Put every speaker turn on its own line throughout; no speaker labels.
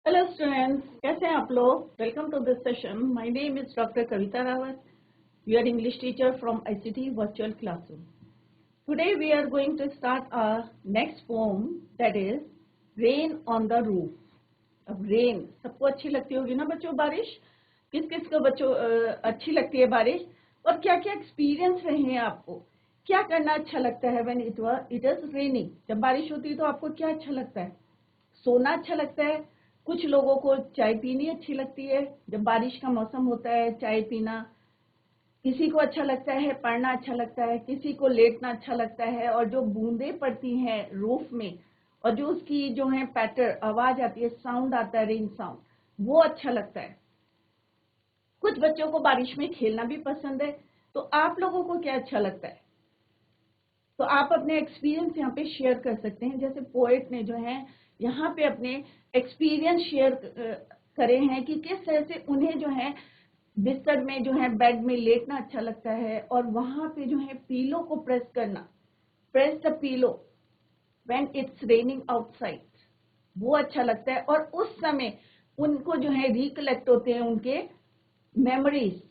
Hello students, कैसे हैं आप लोग। Welcome to this session. My name is doctor Kavita Rawat, your English teacher from ICT virtual classroom. Today we are going to start our next poem, that is rain on the roof. अब rain सबको अच्छी लगती होगी ना बच्चों, बारिश। किस किस को बच्चों अच्छी लगती है बारिश, और क्या क्या एक्सपीरियंस रहे हैं आपको, क्या करना अच्छा लगता है व्हेन इट इज रेनिंग। जब बारिश होती है तो आपको क्या अच्छा लगता है? सोना अच्छा लगता है। कुछ लोगों को चाय पीनी अच्छी लगती है, जब बारिश का मौसम होता है चाय पीना। किसी को अच्छा लगता है पढ़ना अच्छा लगता है, किसी को लेटना अच्छा लगता है। और जो बूंदें पड़ती हैं रूफ में, और जो उसकी जो है पैटर आवाज आती है, साउंड आता है, रेन साउंड, वो अच्छा लगता है। कुछ बच्चों को बारिश में खेलना भी पसंद है। तो आप लोगों को क्या अच्छा लगता है? तो आप अपने एक्सपीरियंस यहाँ पे शेयर कर सकते हैं। जैसे पोएट ने जो है यहाँ पे अपने एक्सपीरियंस शेयर करे हैं कि किस तरह से उन्हें जो है बिस्तर में जो है बेड में लेटना अच्छा लगता है, और वहां पे जो है पीलो को प्रेस करना, press the pillow when it's raining outside, वो अच्छा लगता है। और उस समय उनको जो है रिकलेक्ट होते हैं उनके मेमोरीज।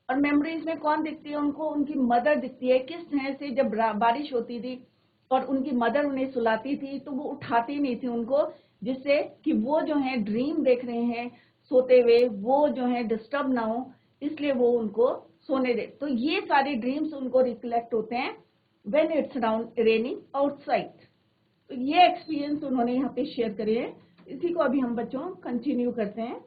और मेमोरीज में कौन दिखती है उनको? उनकी मदर दिखती है। किस तरह से जब बारिश होती थी और उनकी मदर उन्हें सुलाती थी तो वो उठाती नहीं थी उनको, जिससे कि वो जो है ड्रीम देख रहे हैं सोते हुए, वो जो है डिस्टर्ब ना हो, इसलिए वो उनको सोने दे। तो ये सारे ड्रीम्स उनको रिकलेक्ट होते हैं व्हेन इट्स रेनिंग आउटसाइड। तो ये एक्सपीरियंस उन्होंने यहाँ पे शेयर करे हैं। इसी को अभी हम बच्चों कंटिन्यू करते हैं।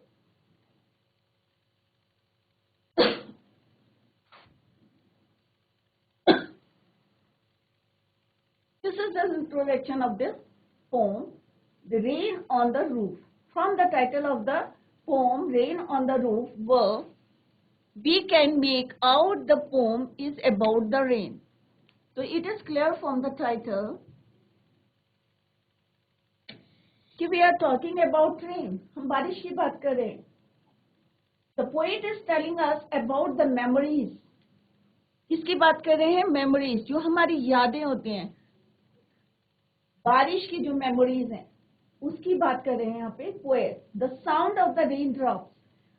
This is the introduction of this poem, The Rain on the Roof. From the title of the poem, Rain on the Roof, verb, we can make out the poem is about the rain. So it is clear from the title कि we are talking about rain. हम बारिश की बात कर रहे हैं. The poet is telling us about the memories. किसकी बात कर रहे हैं? मेमोरीज, जो हमारी यादें होती हैं, बारिश की जो मेमोरीज हैं उसकी बात कर रहे हैं यहाँ पे poet. The sound of the rain drops.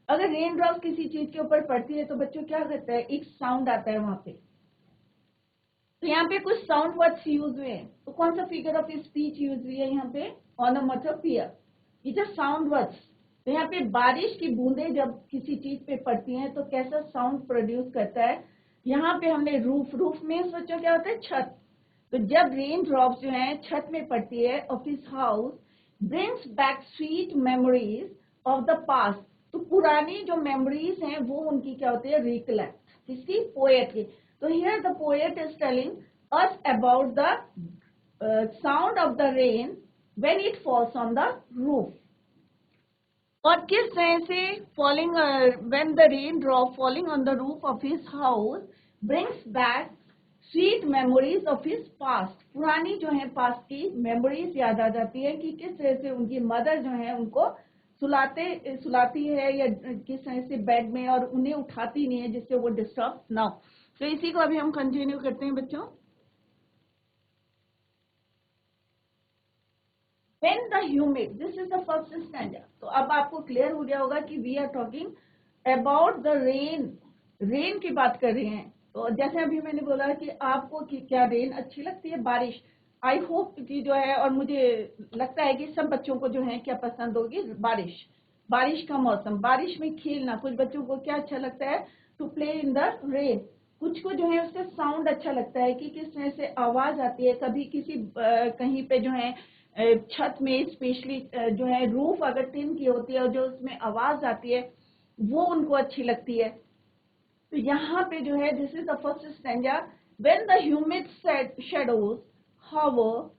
अगर रेन ड्रॉप्स किसी चीज के ऊपर पड़ती है तो बच्चों क्या करता है? एक साउंड आता है वहां पे। तो यहाँ पे कुछ साउंड वर्ड्स यूज हुए हैं। तो कौन सा फिगर ऑफ स्पीच यूज हुई है यहाँ पे? ऑनोमेटोपिया। ये जो साउंड वर्ड्स, तो यहाँ पे बारिश की बूंदें जब किसी चीज पे पड़ती हैं तो कैसा साउंड प्रोड्यूस करता है। यहाँ पे हमने रूफ, रूफ में बच्चों क्या होता है? छत। तो जब रेन ड्रॉप्स जो है छत में पड़ती है of his house, brings back sweet memories of the past. तो पुरानी जो मेमोरीज हैं वो उनकी क्या होती है? रिकलेक्ट। किसकी? पोएट की। तो here the poet is telling us about the sound of the rain when it falls on the roof. और किस तरह से falling, when the rain drop falling on the roof of his house brings back sweet memories of his past. पुरानी जो है past की memories याद आ जाती है कि किस तरह से उनकी मदर जो है उनको सुलाती है या किस तरह से बेड में, और उन्हें उठाती नहीं है जिससे वो डिस्टर्ब ना हो। तो इसी को अभी हम कंटिन्यू करते हैं बच्चों। When the humid, this is the first stanza. तो अब आपको क्लियर हो गया होगा कि we are talking about the rain. Rain की बात कर रहे हैं। तो जैसे अभी मैंने बोला कि आपको कि क्या रेन अच्छी लगती है, बारिश। आई होप कि जो है, और मुझे लगता है कि सब बच्चों को जो है क्या पसंद होगी? बारिश। बारिश का मौसम, बारिश में खेलना। कुछ बच्चों को क्या अच्छा लगता है? To play in the rain. कुछ को जो है उसका साउंड अच्छा लगता है कि किस तरह से आवाज आती है। कभी किसी कहीं पे जो है छत में स्पेशली जो है रूफ अगर टिन की होती है और जो उसमें आवाज आती है वो उनको अच्छी लगती है। तो यहाँ पे जो है this is the first stanza. When the humid shadows hover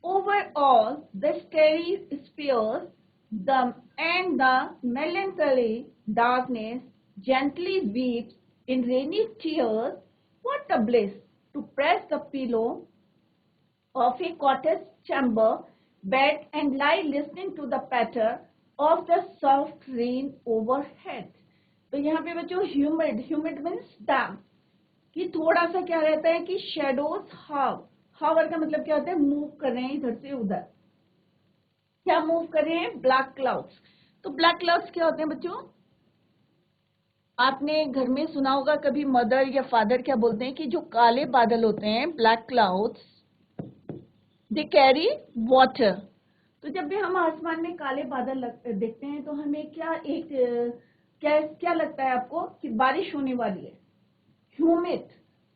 over all the starry spheres, the and the melancholy darkness gently weeps in rainy tears. What a bliss to press the pillow of a cottage chamber bed and lie listening to the patter of the soft rain overhead. तो यहाँ पे बच्चों humid, humid means डैम्प, कि थोड़ा सा क्या रहता है कि शेडोज हावर का मतलब क्या होता है? मूव कर रहे हैं इधर से उधर। क्या मूव कर रहे हैं? Black clouds. तो ब्लैक क्लाउड्स क्या होते हैं बच्चों? आपने घर में सुना होगा कभी मदर या फादर क्या बोलते हैं कि जो काले बादल होते हैं, black clouds, they carry water. तो जब भी हम आसमान में काले बादल देखते हैं तो हमें क्या लगता है आपको कि बारिश होने वाली है? ह्यूमिड,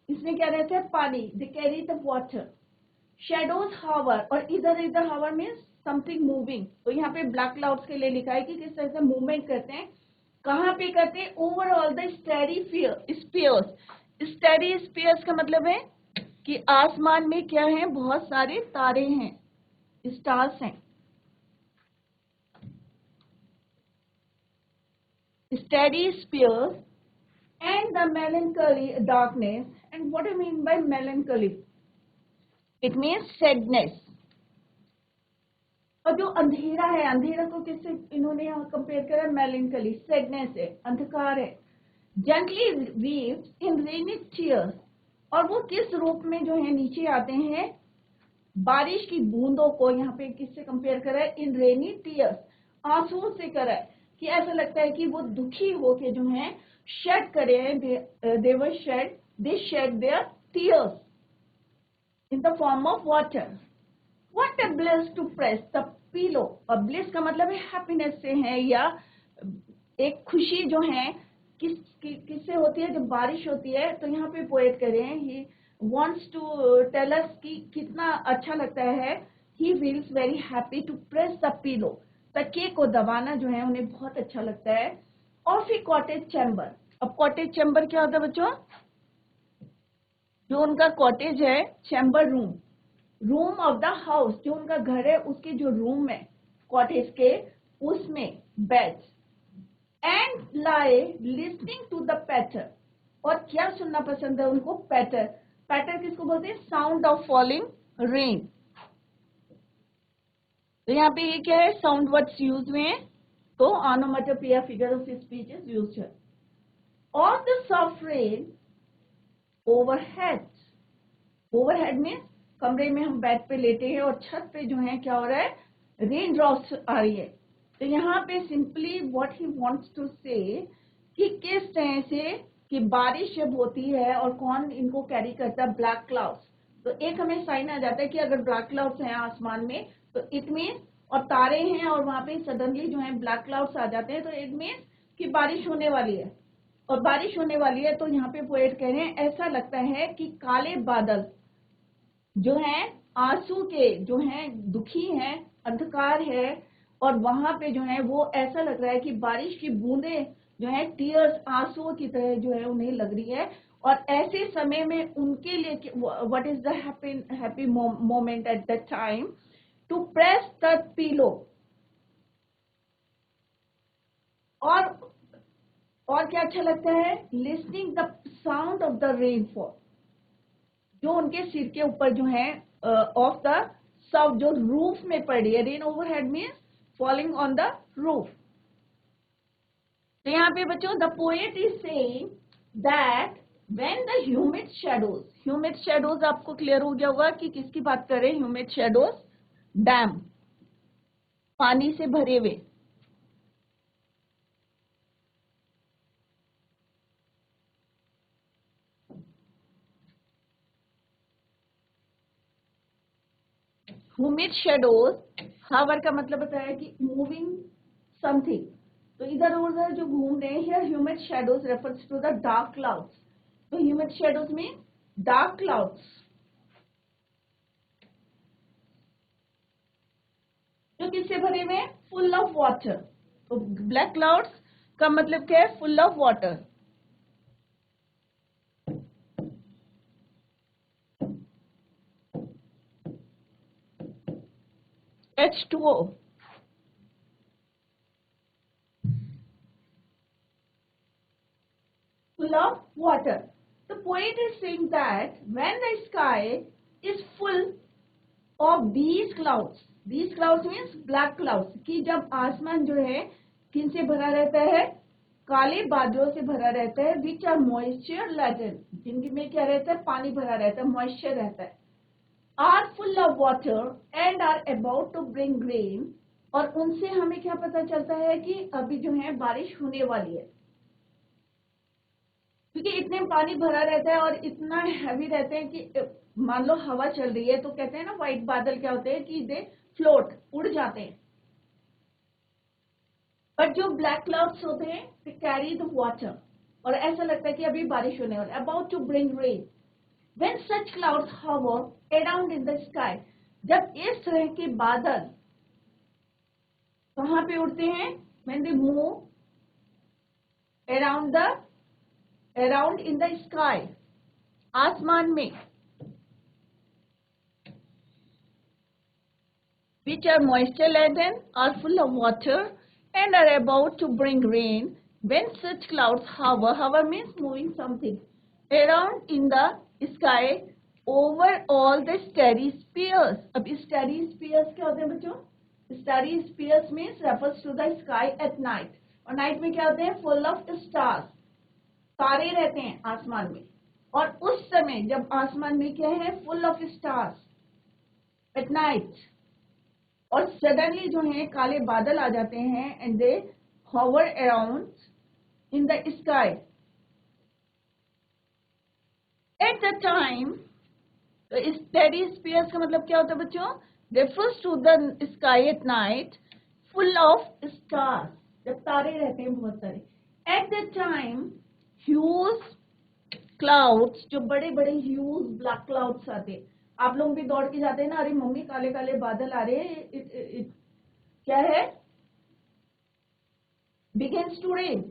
इसमें क्या रहता है? पानी। They carry the water. Shadows hover, और इधर इधर हावर मीन्स समथिंग मूविंग। तो यहाँ पे ब्लैक क्लाउड्स के लिए लिखा है कि किस तरह से मूवमेंट करते हैं। कहाँ पे करते हैं? Over all the starry spheres. Starry spheres का मतलब है कि आसमान में क्या है? बहुत सारे तारे हैं, स्टार्स हैं। Starry spheres and the melancholy darkness. And what do you mean by melancholy? It means sadness. और जो अंधेरा है, अंधेरा को किससे इन्होंने यहाँ कंपेयर करा? मेलनकली, सैडनेस है, अंधकार है। जेंटली वीव्स इन रेनी टीयर्स, और वो किस रूप में जो है नीचे आते हैं? बारिश की बूंदों को यहाँ पे किससे कंपेयर करा है? इन रेनी टीयर्स, आंसुओं से करा है कि ऐसा लगता है कि वो दुखी होके जो है शेड करे हैं। They shed their tears in the form of water. What a bliss to press the pillow। और bliss का मतलब है हैप्पीनेस से है, या एक खुशी जो है किससे होती है? जब बारिश होती है। तो यहाँ पे पोएट कह रहे हैं, ही wants to tell us कि कितना अच्छा लगता है। He feels very happy to press the pillow। तकिए को दबाना जो है उन्हें बहुत अच्छा लगता है। Of a cottage chamber। अब कॉटेज चैम्बर क्या होता है बच्चों? जो उनका कॉटेज है, chamber room, room of the house, जो उनका घर है उसके जो रूम है कॉटेज के, उसमें bed. And lie listening to the patter, और क्या सुनना पसंद है उनको? पैटर। पैटर किसको बोलते हैं? Sound of falling rain. तो यहाँ पे ये क्या है? साउंड वर्ड्स यूज हुए हैं, तो onomatopoeia figure of speech is used है। और the soft rain overhead. Overhead में कमरे में हम बेड पे लेटे हैं और छत पे जो है क्या हो रहा है? रेन ड्रॉप्स आ रही है। तो यहाँ पे simply what he wants to say कि किस तरह से कि बारिश जब होती है और कौन इनको कैरी करता है? Black clouds. तो एक हमें साइन आ जाता है कि अगर ब्लैक क्लाउड्स हैं आसमान में तो इट मीन्स, और तारे हैं और वहां पे सडनली जो है ब्लैक क्लाउड्स आ जाते हैं, तो इट मीन्स कि बारिश होने वाली है। और बारिश होने वाली है तो यहाँ पे पोएट कह रहे हैं ऐसा लगता है कि काले बादल जो है आंसू के जो है दुखी हैं, अंधकार है, और वहां पे जो है वो ऐसा लग रहा है कि बारिश की बूंदे जो है टीयर्स, आंसुओं की तरह जो है उन्हें लग रही है। और ऐसे समय में उनके लिए what is the happy moment at that time? To press the pillow. और क्या अच्छा लगता है? Listening the sound of the rainfall, जो उनके सिर के ऊपर जो है ऑफ द साउथ, जो रूफ में पड़ रही है। Rain overhead means falling on the roof. तो यहाँ पे बच्चों the poet is saying that when the humid shadows आपको क्लियर हो गया होगा कि किसकी बात कर रहे हैं? ह्यूमिड शेडोज, डैम, पानी से भरे हुए। ह्यूमिड शेडोज, हावर का मतलब बताया कि मूविंग समथिंग। तो इधर उधर जो घूम रहे हैं, here humid shadows refers to the dark clouds. तो ह्यूमिड शेडोज में डार्क क्लाउड्स जो किससे भरे हुए हैं? Full of water. तो ब्लैक क्लाउड्स का मतलब क्या है? Full of water. H2O, full of water. The poet is saying that when the sky is full of these clouds means black clouds, कि जब आसमान जो है किन से भरा रहता है? काले बादलों से भरा रहता है, which are moisture laden, जिनमें क्या रहता है? पानी भरा रहता है, moisture रहता है, are full of water and are about to bring rain। और उनसे हमें क्या पता चलता है कि अभी जो है बारिश होने वाली है, क्योंकि इतने पानी भरा रहता है और इतना हैवी रहते हैं कि मान लो हवा चल रही है तो कहते हैं ना व्हाइट बादल क्या होते हैं कि दे फ्लोट, उड़ जाते हैं। बट जो ब्लैक क्लाउड्स होते हैं दे कैरी द वाटर, और ऐसा लगता है कि अभी बारिश होने वाली, about to bring rain. When such clouds hover around in the sky, जब इस तरह के बादल कहाँ पे उड़ते हैं, when they move around in the sky, आसमान में, which are moisture laden, are full of water and are about to bring rain. When such clouds hover means moving something around in the sky over all the starry spheres. अब starry spheres क्या होते हैं बच्चों? Starry spheres means refers to the sky at night. और night में क्या होते हैं? full of stars. तारे रहते हैं आसमान में, और उस समय जब आसमान में क्या है? full of stars at night, और सडनली जो है काले बादल आ जाते हैं and they hover around in the sky at the time. तो स्टेडी स्पीयर्स का मतलब क्या होता है बच्चों? refers to the sky at night full of stars, जब तारे रहते हैं बहुत सारे. at the time huge clouds, जो बड़े बड़े huge black clouds आते हैं. आप लोग भी दौड़ के जाते हैं ना, अरे मम्मी काले काले बादल आ रहे हैं, क्या है? begins to rain.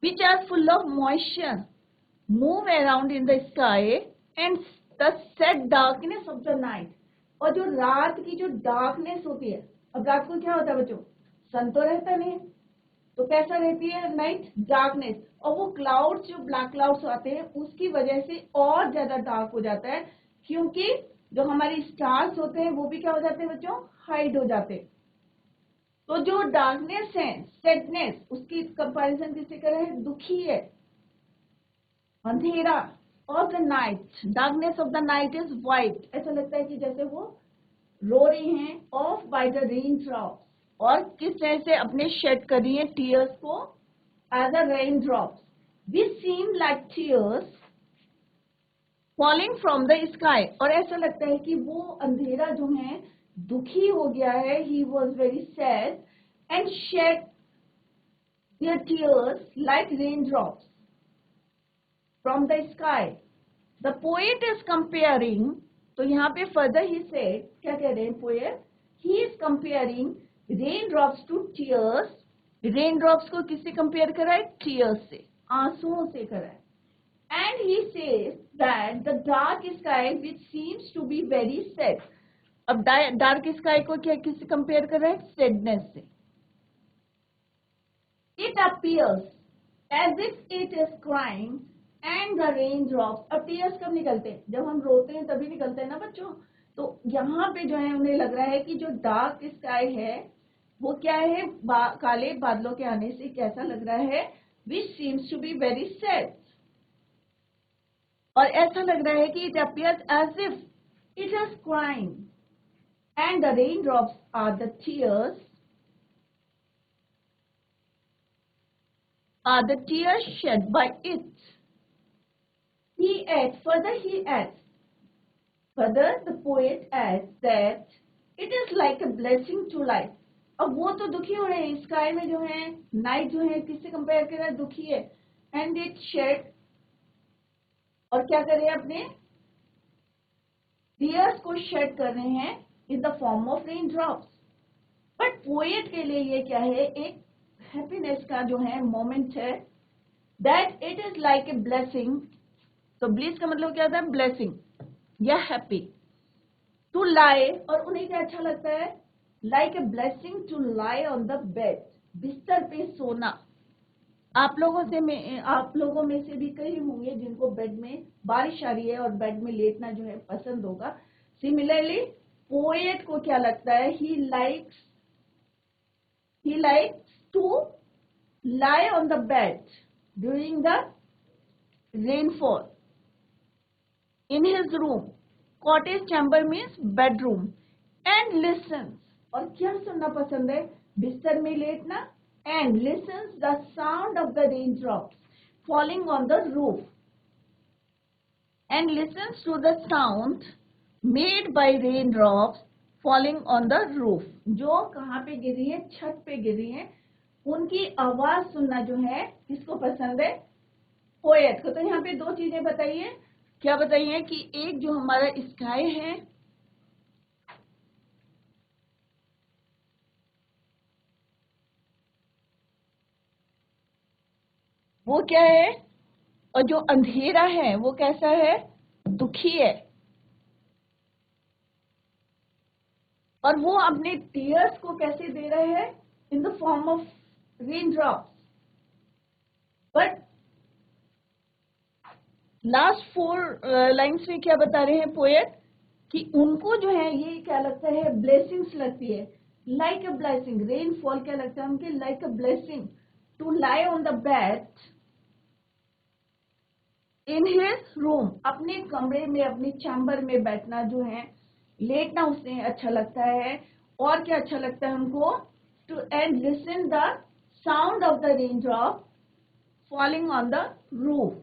which are full of moisture move around in the sky and the set darkness of the night. और जो रात की जो डार्कनेस होती है, अब रात को क्या होता है बच्चों? सन तो रहता नहीं, तो कैसा रहती है नाइट? डार्कनेस. और वो क्लाउड्स, जो ब्लैक क्लाउड्स आते हैं, उसकी वजह से और ज्यादा डार्क हो जाता है, क्योंकि जो हमारी स्टार्स होते हैं वो भी क्या हो जाते हैं बच्चों? हाइड हो जाते हैं. तो जो डार्कनेस है, सैडनेस, उसकी कंपैरिजन किससे करें? दुखी है, अंधेरा. Of the night, darkness of the night is white. ऐसा लगता है कि जैसे वो रो रही हैं. Of bye the rain drops, और किस तरह से अपने शेड कर रही है टीयर्स को, as a rain drops. This seem like tears falling from the sky. और ऐसा लगता है कि वो अंधेरा जो है दुखी हो गया है. He was very sad and shade their tears like rain drops from the sky. The poet is comparing. तो यहाँ पे फर्दर ही सेड, क्या कह रहे हैं poet? He is comparing rain drops to tears. Rain drops को किससे compare करा है? टीयर्स से, आंसुओं से करा है. And he says that the dark sky which seems to be very sad. अब डार्क स्काई को क्या किससे कंपेयर कर रहे हैं? सैडनेस से. It appears as if it is crying and the raindrops. अब टीयर्स कब निकलते हैं? जब हम रोते हैं तभी निकलते हैं ना बच्चों. तो यहाँ पे जो है उन्हें लग रहा है कि जो डार्क स्काई है वो क्या है? काले बादलों के आने से कैसा लग रहा है? Which seems to be very sad. और ऐसा लग रहा है कि it appears as if it is crying and the raindrops are the tears shed by it. He adds, further the poet adds that it is like a blessing to life. अब वो तो दुखी हो रहे हैं, स्काई में जो है नाइट जो है किससे कंपेयर कर रहा है? दुखी है. एंड इट शेड, और क्या कर रहे हैं? अपने टीयर्स को शेड कर रहे हैं इन the form of rain drops. But poet के लिए ये क्या है? एक हैप्पीनेस का जो है मोमेंट है. That it is like a blessing. तो ब्लिस का मतलब क्या होता है? ब्लेसिंग या हैप्पी. टू लाई, और उन्हें क्या अच्छा लगता है? Like a blessing to lie on the bed, बिस्तर पे सोना. आप लोगों में से भी कई होंगे जिनको बेड में बारिश आ रही है और बेड में लेटना जो है पसंद होगा. सिमिलरली पोएट को क्या लगता है? He likes to lie on the bed during the rainfall in his room. Cottage chamber means bedroom, and listen, और क्या सुनना पसंद है, बिस्तर में लेटना, and listen the sound of the rain drops falling on the roof, and listen to the sound made by rain drops falling on the roof, जो कहाँ पे गिरी है, छत पे गिरी है, उनकी आवाज सुनना जो है किसको पसंद है, पोएट को। तो यहाँ पे दो चीजें बताइए, क्या बताइए कि एक जो हमारा स्काई है, वो क्या है, और जो अंधेरा है वो कैसा है, दुखी है, और वो अपने टीयर्स को कैसे दे रहे हैं, इन the form of rain drops. But last 4 lines में क्या बता रहे हैं पोएट, कि उनको जो है ये क्या लगता है, ब्लेसिंग्स लगती है, लाइक अ ब्लेसिंग, रेनफॉल क्या लगता है उनके, like a blessing to lie on the bed in his room, अपने कमरे में, अपने चैम्बर में बैठना जो है, लेटना उससे अच्छा लगता है, और क्या अच्छा लगता है उनको, to and listen the sound of the rain drop falling on the roof.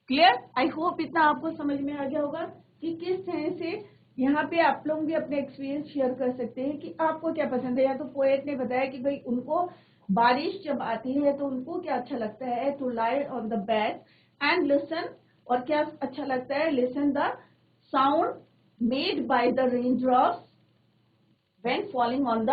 Clear? I hope इतना आपको समझ में आ गया होगा कि किस तरह से यहाँ पे आप लोग भी अपने एक्सपीरियंस शेयर कर सकते हैं कि आपको क्या पसंद है। या तो पोएट ने बताया कि भाई उनको बारिश जब आती है तो उनको क्या अच्छा लगता है, to lie on the bed and listen, और क्या अच्छा लगता है, listen the sound made by the rain drops when falling on the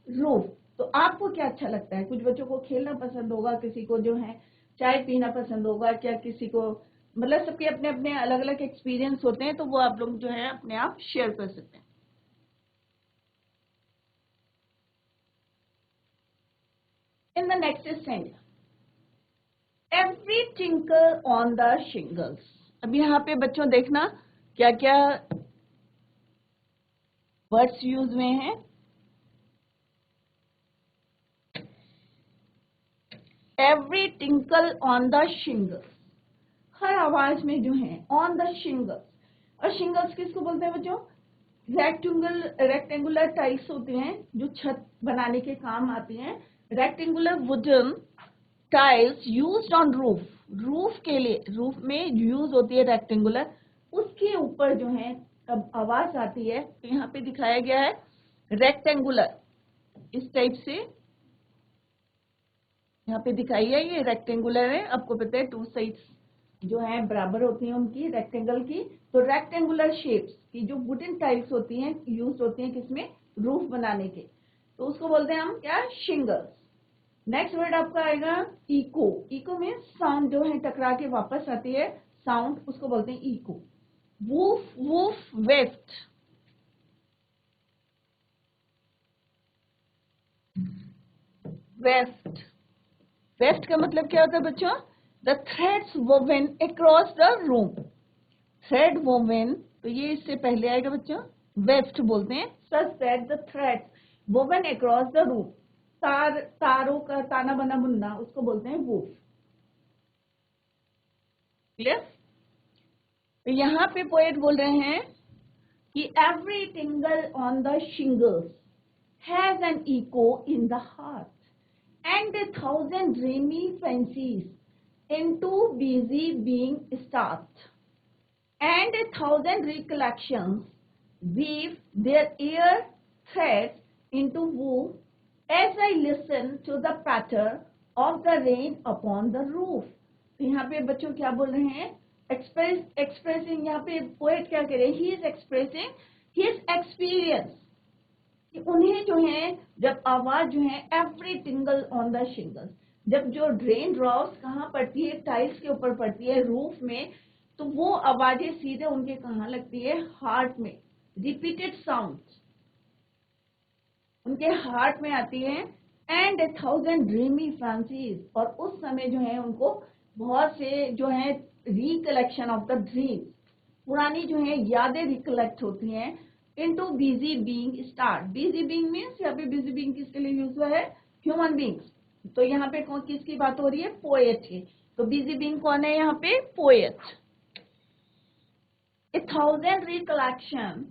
roof. तो आपको क्या अच्छा लगता है, कुछ बच्चों को खेलना पसंद होगा, किसी को जो है चाय पीना पसंद होगा, क्या किसी को, मतलब सबके अपने अपने अलग अलग एक्सपीरियंस होते हैं, तो वो आप लोग जो है अपने आप शेयर कर सकते हैं। In the next sentence, every tinkle on the shingles. अब यहाँ पे बच्चों देखना क्या क्या वर्ड्स यूज हुए हैं। Every tinkle on the shingles, हर आवाज में जो है ऑन द शिंगल्स, और शिंगल्स किसको बोलते हैं बच्चों, रेक्टेंगुलर टाइल्स होते हैं जो छत बनाने के काम आती हैं, rectangular wooden tiles used on roof, roof के लिए, रूफ में यूज होती है रेक्टेंगुलर, उसके ऊपर जो है अब आवाज आती है। तो यहाँ पे दिखाया गया है रेक्टेंगुलर, इस टाइप से यहाँ पे दिखाई है, ये रेक्टेंगुलर है, आपको पता है 2 साइड्स जो है बराबर होती हैं उनकी, रेक्टेंगल की। तो रेक्टेंगुलर शेप्स की जो वुडन टाइल्स होती हैं, यूज होती हैं किसमें, रूफ बनाने के, तो उसको बोलते हैं हम क्या, शिंगल्स। नेक्स्ट वर्ड आपका आएगा इको। इको में साउंड जो है टकरा के वापस आती है साउंड, उसको बोलते हैं echo. Woof woof weft, weft, weft का मतलब क्या होता है बच्चों, the threads woven across the room, thread woven, तो ये इससे पहले आएगा बच्चों, वेस्ट बोलते हैं, such that the threads woven across the room, तारों का ताना बना बुनना, उसको बोलते हैं वूफ। क्लियर? तो यहाँ पे पोएट बोल रहे हैं कि every tingle on the shingles has an echo in the heart and 1,000 dreamy fancies into busy being start and 1,000 recollections weave their ear threads into woof as I listen to the patter of the rain upon the roof। तो यहाँ पे बच्चों क्या बोल रहे हैं, expressing, यहाँ पे पोएट क्या कह रहे हैं, he is expressing his experience, कि उन्हें जो है जब आवाज जो है every tingle on the shingles, जब जो ड्रेन ड्रॉप्स कहाँ पड़ती है, टाइल्स के ऊपर पड़ती है, रूफ में, तो वो आवाजें सीधे उनके कहाँ लगती है, हार्ट में, रिपीटेड साउंड उनके हार्ट में आती है, एंड 1,000 ड्रीमी फैंसीज, और उस समय जो है उनको बहुत से जो है रिकलेक्शन ऑफ द ड्रीम, पुरानी जो है यादें रिकलेक्ट होती हैं, into busy being start. Busy being means यहाँ पे बिजी बीइंग किसके लिए यूज हुआ है, ह्यूमन बीइंग्स। तो यहाँ पे किसकी बात हो रही है, पोएट की। तो busy being कौन है यहाँ पे? Poet. A thousand recollection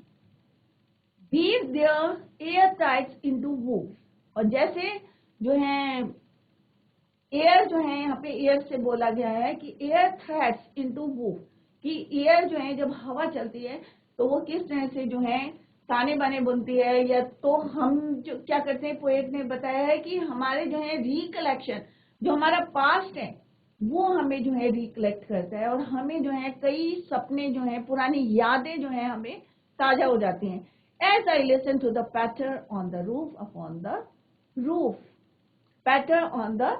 weave their air tides into woof. और जैसे जो है एयर जो है यहाँ पे एयर से बोला गया है कि एयर थ्रेड्स इनटू वूफ, कि एयर जो है जब हवा चलती है तो वो किस तरह से जो है ताने बाने बुनती है, या तो हम जो क्या करते हैं, पोएट ने बताया है कि हमारे जो है रिकलेक्शन, जो हमारा पास्ट है वो हमें जो है रिकलेक्ट करता है और हमें जो है कई सपने जो है पुरानी यादें जो है हमें ताजा हो जाती हैं. As I listen to the patter on the roof upon the roof, patter on the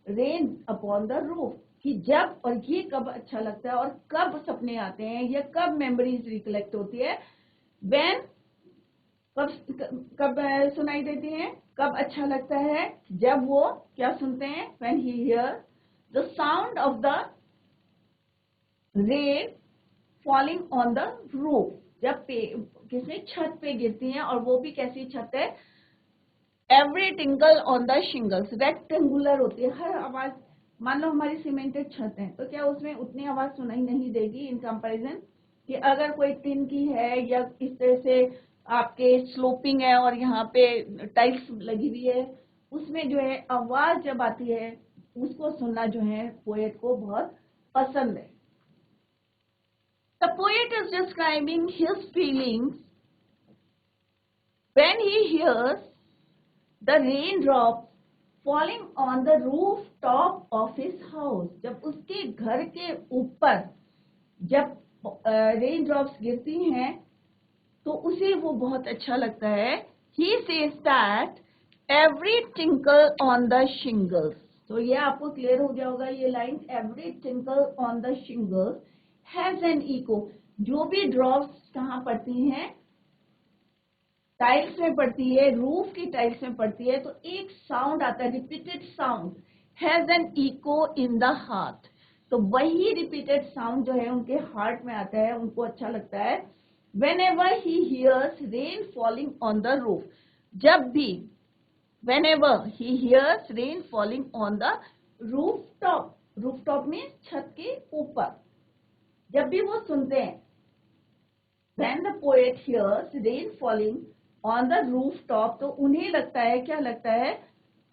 rain upon the roof, कि जब और ये कब अच्छा लगता है और कब सपने आते हैं या कब मेमोरीज रिकलेक्ट होती है, व्हेन कब सुनाई देती हैं, कब अच्छा लगता है, जब वो क्या सुनते हैं, when he here the sound of the rain falling on the roof, जब किसने छत पे गिरती हैं, और वो भी कैसी छत है, every tinkle on the shingles, rectangular होती है हर आवाज. मान लो हमारी सीमेंटेड छत है तो क्या उसमें उतनी आवाज सुनाई नहीं देगी इन कंपैरिजन कि अगर कोई टिन की है या इस तरह से आपके स्लोपिंग है और यहाँ पे टाइल्स लगी हुई है, उसमें जो है आवाज जब आती है उसको सुनना जो है पोएट को बहुत पसंद है. The poet is describing his feelings when he hears the raindrops falling on the rooftop of his house, जब उसके घर के ऊपर जब रेनड्रॉप्स गिरती हैं तो उसे वो बहुत अच्छा लगता है. He says that every tinkle on the shingles, तो ये आपको क्लियर हो गया होगा ये line, every tinkle on the shingles has an echo, जो भी ड्रॉप्स कहाँ पड़ती हैं, टाइल्स में पड़ती है, रूफ की टाइल्स में पड़ती है, तो एक साउंड आता है, repeated sound, has an echo in the heart, तो वही रिपीटेड साउंड जो है उनके हार्ट में आता है, उनको अच्छा लगता है. whenever he hears rain falling on the roof, जब भी whenever he hears rain falling on the rooftop, rooftop means छत के ऊपर, जब भी वो सुनते हैं, when the poet hears rain falling on the rooftop, तो उन्हें लगता है, क्या लगता है,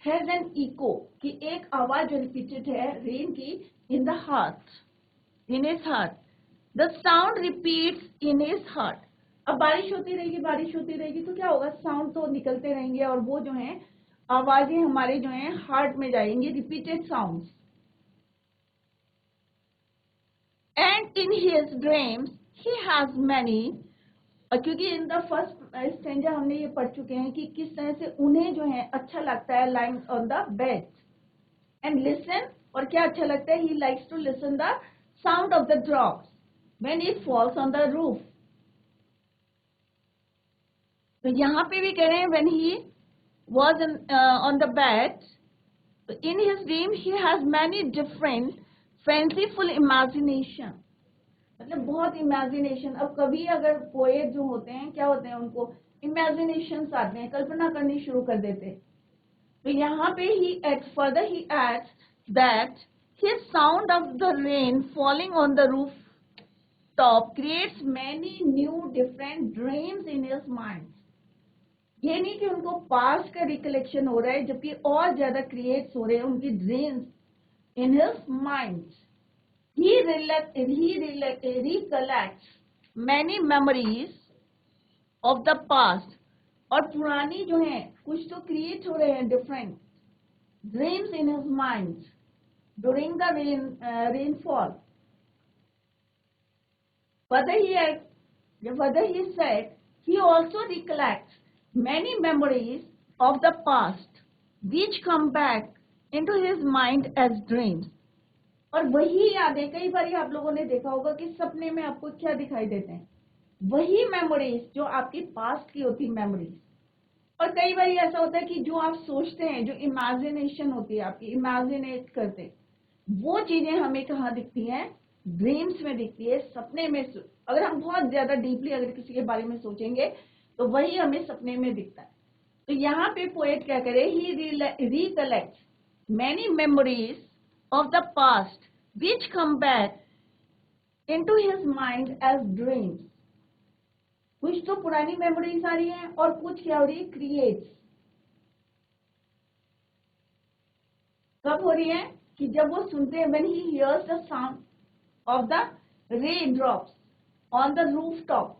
हैज एन इको, कि एक आवाज जो रिपीटेड है रेन की, इन the heart, in his heart, the sound repeats in his heart. अब बारिश होती रहेगी तो क्या होगा, साउंड तो निकलते रहेंगे और वो जो है आवाजें हमारे जो है हार्ट में जाएंगी, repeated sounds. And in his dreams he has many, और क्योंकि इन द फर्स्ट स्टैंजा हमने ये पढ़ चुके हैं कि किस तरह से उन्हें जो है अच्छा लगता है lying on the bed and listen, और क्या अच्छा लगता है, he likes to listen the sound of the drops when it falls on the roof. तो यहाँ पे भी कह रहे हैं when he was on the bed, in his dream he has many different fanciful imagination, मतलब बहुत इमेजिनेशन. अब कभी अगर पोएट जो होते हैं क्या होते हैं, उनको इमेजिनेशंस आते हैं, कल्पना करनी शुरू कर देते हैं. तो यहाँ पे ही फर्दर ही adds that his sound of the rain falling on the roof top creates many new different dreams in his mind. ये नहीं कि उनको पास्ट का रिकलेक्शन हो रहा है, जबकि और ज्यादा क्रिएट्स हो रहे हैं उनकी dreams in his mind. He recollects many memories of the past, और पुरानी जो है कुछ तो क्रिएट हो रहे हैं different dreams in his mind during the rainfall. Further he said he also recollects many memories of the past which come back into his mind as dreams. और वही यादें, कई बार आप लोगों ने देखा होगा कि सपने में आपको क्या दिखाई देते हैं, वही मेमोरीज जो आपकी पास्ट की होती मेमोरीज. और कई बार ऐसा होता है कि जो आप सोचते हैं, जो इमेजिनेशन होती है आपकी, इमेजिनेट करते हैं, वो चीजें हमें कहाँ दिखती हैं, ड्रीम्स में दिखती है, सपने में. अगर हम बहुत ज्यादा डीपली अगर किसी के बारे में सोचेंगे तो वही हमें सपने में दिखता है. तो यहाँ पे पोएट क्या करे, he recollects many memories of the past which come back into his mind as dreams. कुछ तो पुरानी मेमोरीज आ रही हैं और कुछ क्या हो रही है, क्रिएट्स। कब हो रही है कि जब वो सुनते हैं, when he hears the sound of the raindrops on the rooftop.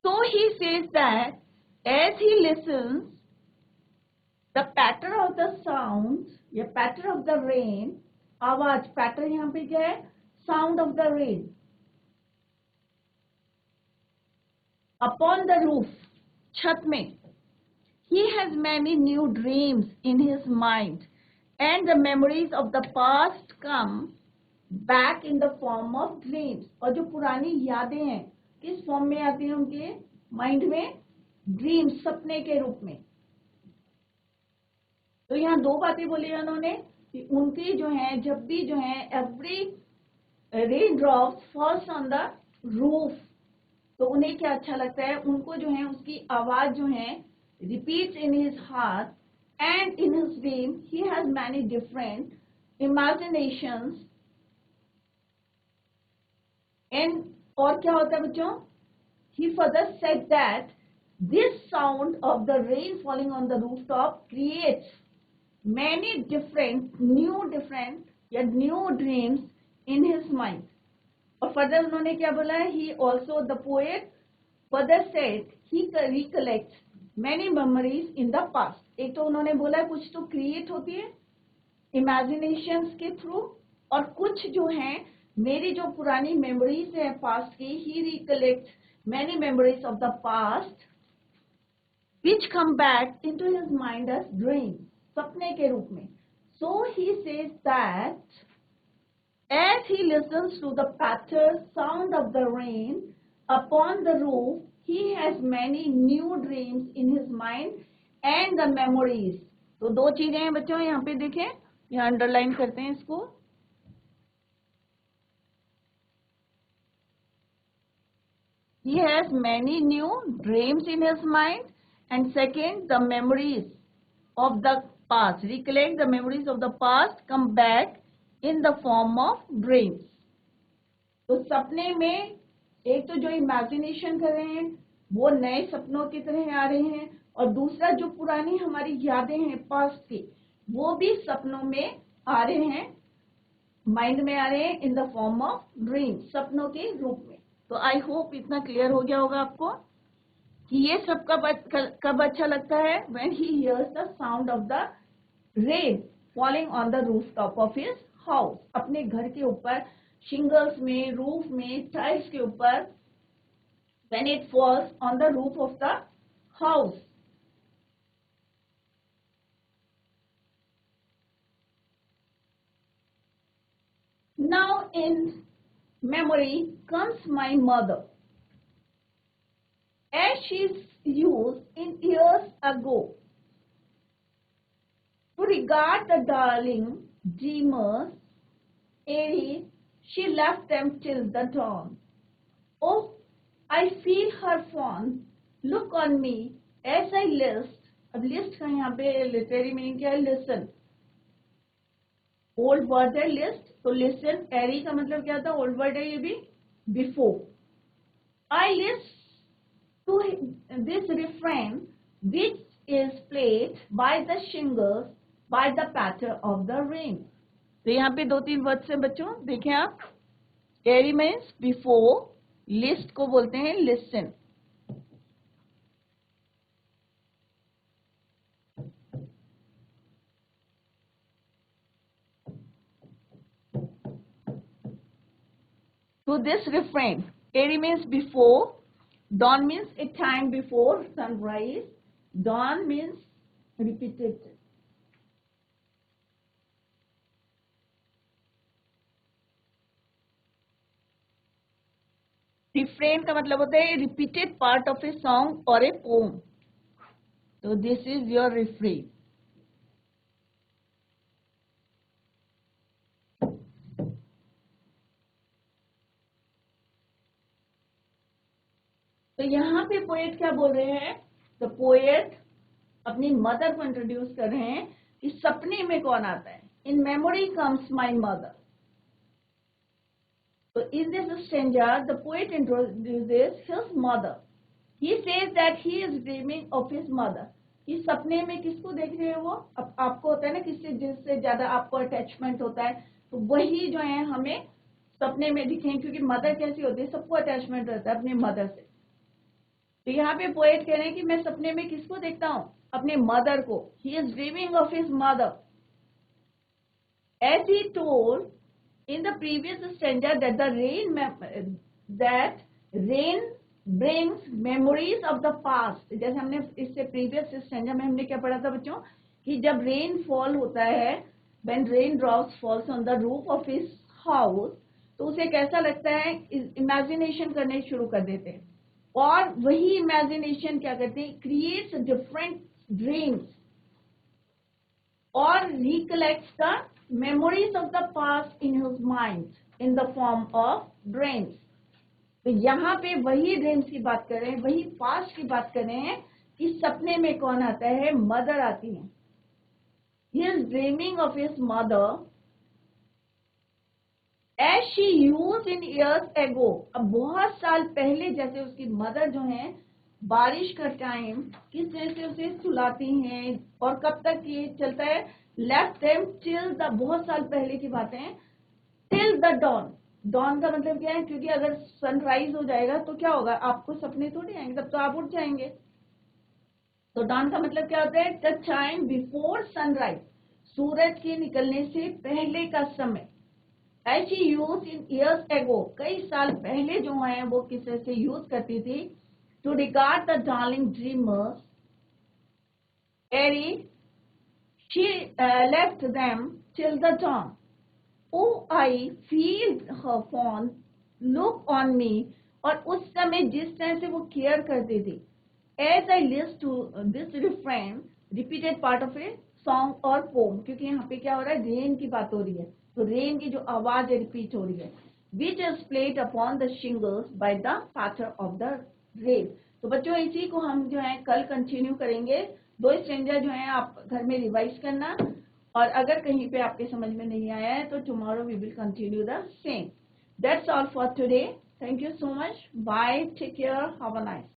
So he says that as he listens, the patter of the sound या patter of the rain, आवाज, patter यहाँ पे क्या है, sound of the rain upon the roof, छत में, he has many new dreams in his mind and the memories of the past come back in the form of dreams. और जो पुरानी यादें हैं किस फॉर्म में आती हैं उनके माइंड में, ड्रीम्स, सपने के रूप में। तो यहाँ दो बातें बोली है उन्होंने कि उनकी जो है, जब भी जो है every rain drops false on the roof, तो उन्हें क्या अच्छा लगता है, उनको जो है उसकी आवाज जो है repeats in his heart and in his dream he has many different imaginations and और क्या होता है बच्चों, he further said that this sound of the rain falling on the rooftop creates many different new dreams in his mind. और further उन्होंने क्या बोला है, he also, the poet further said he recollects many memories in the past. एक तो उन्होंने बोला है कुछ तो क्रिएट होती है इमेजिनेशंस के थ्रू, और कुछ जो है मेरी जो पुरानी मेमोरीज है पास्ट की, he recollects many memories of the past which come back into his mind as dreams, सपने के रूप में. So he says that as he listens to the patter sound of the rain upon the roof, he has many new dreams in his mind and the memories. तो दो चीजें हैं बच्चों, यहाँ पे देखें, यहाँ अंडरलाइन करते हैं इसको. He has many new dreams in his mind, and second, the memories of the past. Recollect the memories of the past come back in the form of dreams. तो सपने में एक तो जो इमेजिनेशन कर रहे हैं वो नए सपनों की तरह आ रहे हैं, और दूसरा जो पुरानी हमारी यादें हैं पास्ट की, वो भी सपनों में आ रहे हैं, माइंड में आ रहे हैं इन द फॉर्म ऑफ ड्रीम, सपनों के रूप में. तो आई होप इतना क्लियर हो गया होगा आपको कि ये सब कब अच्छा लगता है, when he hears the sound of the rain falling on the roof top of his house. अपने घर के ऊपर शिंगल्स में, रूफ में, टाइल्स के ऊपर, when it falls on the roof of the house. Now in memory comes my mother, as she used in years ago to regard the darling dreamers, ere she left them till the dawn. Oh, I feel her fond look on me as I list. अब list का यहाँ पे literary meaning क्या है, listen. Old word है list, तो listen, ere का मतलब क्या था, ओल्ड वर्ड है ये भी, before. I list to this refrain which is played by the singers by the patter of the rain. तो यहाँ पे दो तीन वर्ड्स हैं बच्चों, देखें आप. एरी मीन्स बिफोर, लिस्ट को बोलते हैं listen. To this refrain, ere means before, dawn means a time before sunrise, dawn means repeated. Refrain का मतलब होता है repeated part of a song और ए पोम. तो दिस इज योर रिफ्रेन. तो यहाँ पे पोएट क्या बोल रहे हैं, द पोएट अपनी मदर को इंट्रोड्यूस कर रहे हैं कि सपने में कौन आता है. in memory comes my mother. So in this stanza, the poet introduces his mother. He says that he is dreaming of his mother. कि सपने में किसको देख रहे हो वो? अब आपको होता है ना किससे जिससे ज्यादा आपको अटैचमेंट होता है, तो वही जो है हमें सपने में दिखेंगे, क्योंकि मदर कैसी होती है, सबको अटैचमेंट रहता है अपने मदर से। तो यहाँ पे पोएट कह रहे हैं कि मैं सपने में किसको देखता हूँ? अपने मदर को। He is dreaming of his mother. As he told in the previous stanza that rain brings memories of the past. जैसे हमने इससे previous stanza में हमने क्या पढ़ा था बच्चों, कि जब rain fall होता है, when rain drops falls on the roof of his house, तो उसे कैसा लगता है, imagination करने शुरू कर देते हैं, और वही imagination क्या करते हैं, creates different dreams or recollects the memories of the past in his mind in the form of dreams. तो यहाँ पे वही ड्रीम्स की बात कर रहे हैं, वही पास्ट की बात कर रहे हैं कि सपने में कौन आता है, मदर आती है। He is dreaming of his mother as she used in years ago. अब बहुत साल पहले जैसे उसकी मदर जो है बारिश का टाइम किस तरह से उसे सुलाती हैं, और कब तक ये चलता है, लेफ्ट देम टिल द, बहुत साल पहले की बातें हैं, टिल द डॉन। डॉन का मतलब क्या है, क्योंकि अगर सनराइज हो जाएगा तो क्या होगा, आपको सपने थोड़ी आएंगे, तब तो आप उठ जाएंगे। तो डॉन का मतलब क्या होता है, द टाइम बिफोर सनराइज, सूरज के निकलने से पहले का समय। As she use in years ago, कई साल पहले जो है वो किस तरह से यूज करती थी, to regard the darling dreamers, ere she left them till the dawn. Oh, I feel her fond look on me, और उस समय जिस तरह से वो केयर करती थी। As I listen to this refrain, repeated part of a song or poem, क्योंकि यहाँ पे क्या हो रहा है, रेन की बात हो रही है, तो रेन की जो आवाज है रिपीट हो रही है, which is played upon the shingles by the patter of the rain. तो बच्चों इसी को हम जो है कल कंटिन्यू करेंगे। 2 स्ट्रेंजर जो है आप घर में रिवाइज करना, और अगर कहीं पे आपके समझ में नहीं आया है तो tomorrow we will continue the same. That's all for today. Thank you so much. Bye, take care, have a nice